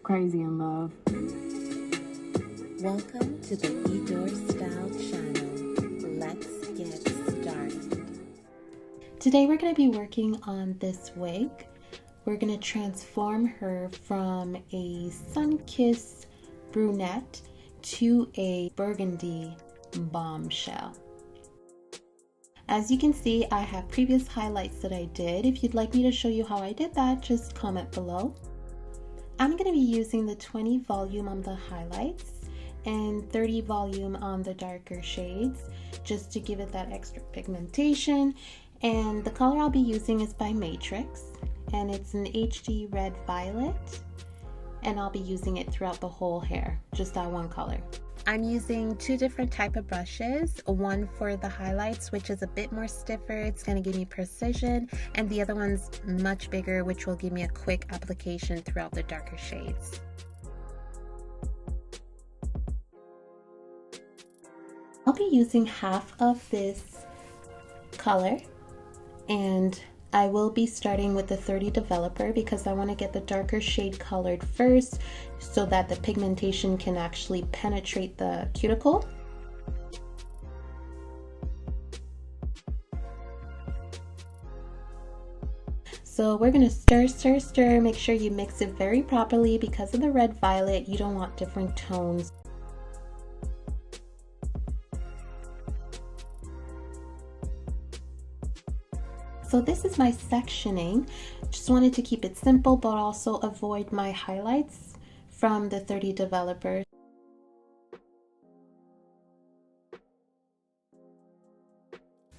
Crazy in love. Welcome to the E.D'ORSTYLES channel. Let's get started. Today we're going to be working on this wig. We're going to transform her from a sun-kissed brunette to a burgundy bombshell. As you can see, I have previous highlights that I did. If you'd like me to show you how I did that, just comment below. I'm going to be using the 20 volume on the highlights and 30 volume on the darker shades, just to give it that extra pigmentation. And the color I'll be using is by Matrix, and it's an HD red violet, and I'll be using it throughout the whole hair, just that one color. I'm using two different type of brushes, one for the highlights, which is a bit more stiffer, it's going to give me precision, and the other one's much bigger, which will give me a quick application throughout the darker shades. I'll be using half of this color, and I will be starting with the 30 developer because I want to get the darker shade colored first so that the pigmentation can actually penetrate the cuticle. So we're going to stir, make sure you mix it very properly. Because of the red violet, you don't want different tones. So this is my sectioning. Just wanted to keep it simple, but also avoid my highlights from the 30 developer.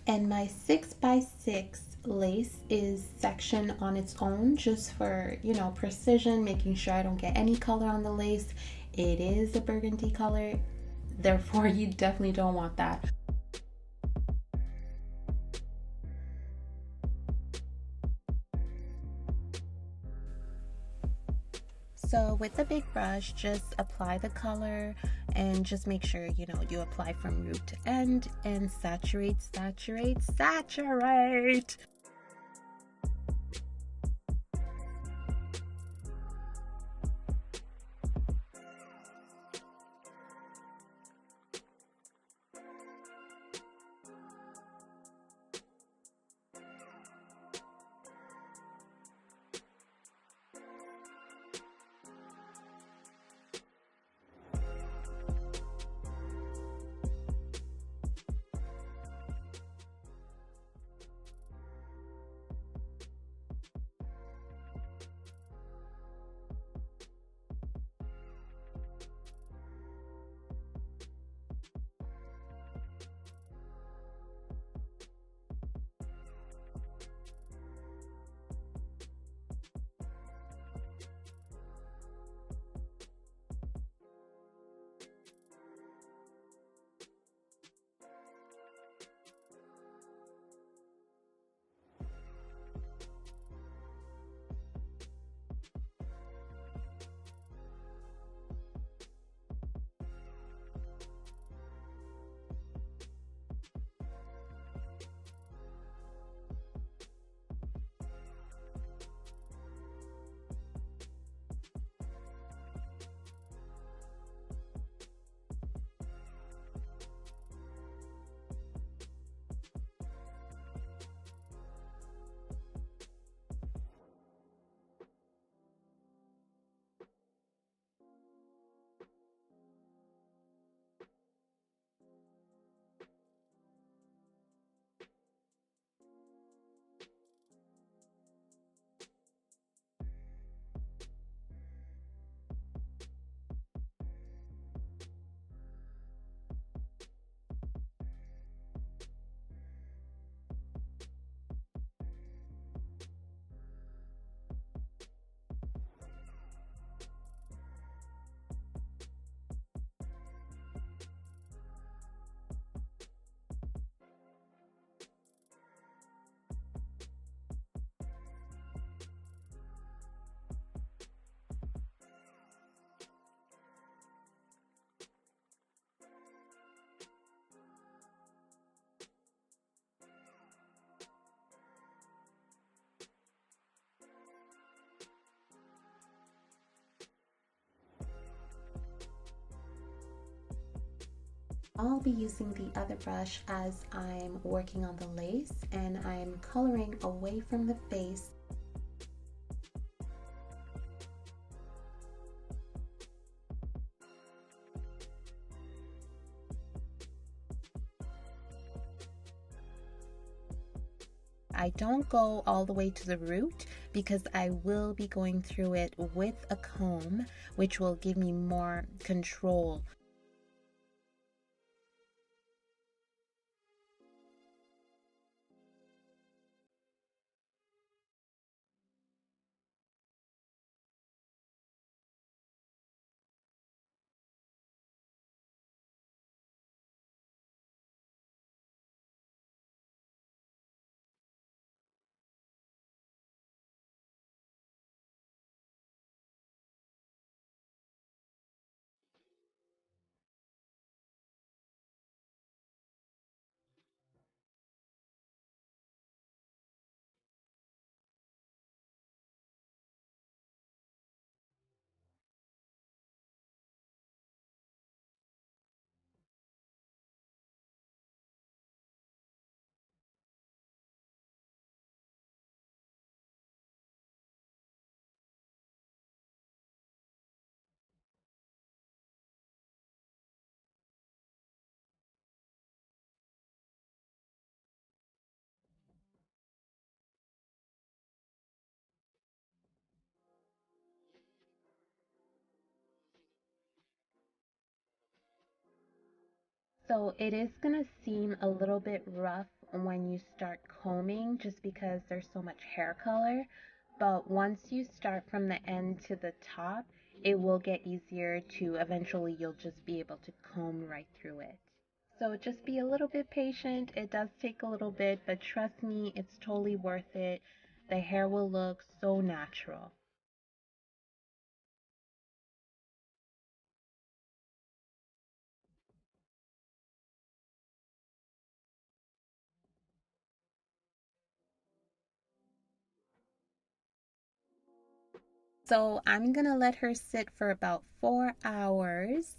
And my 6x6 lace is sectioned on its own, just for, you know, precision, making sure I don't get any color on the lace. It is a burgundy color, therefore you definitely don't want that. So with the big brush, just apply the color and just make sure, you know, you apply from root to end and saturate. I'll be using the other brush as I'm working on the lace, and I'm coloring away from the face. I don't go all the way to the root because I will be going through it with a comb, which will give me more control. So it is going to seem a little bit rough when you start combing just because there's so much hair color. But once you start from the end to the top, it will get easier to eventually you'll just be able to comb right through it. So just be a little bit patient. It does take a little bit, but trust me, it's totally worth it. The hair will look so natural. So I'm gonna let her sit for about 4 hours.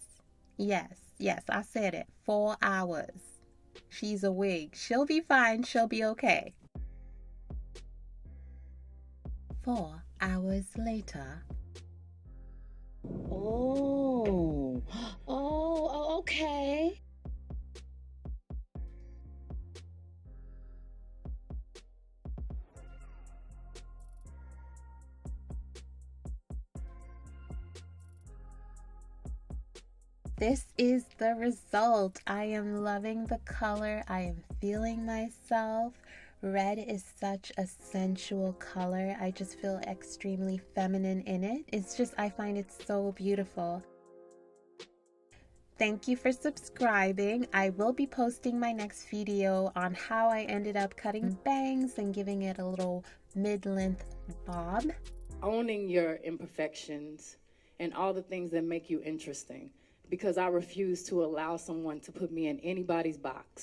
Yes, I said it. 4 hours. She's a wig. She'll be fine. She'll be okay. 4 hours later. Oh, okay. This is the result. I am loving the color. I am feeling myself. Red is such a sensual color. I just feel extremely feminine in it. It's just, I find it so beautiful. Thank you for subscribing. I will be posting my next video on how I ended up cutting bangs and giving it a little mid-length bob. Owning your imperfections and all the things that make you interesting, because I refuse to allow someone to put me in anybody's box.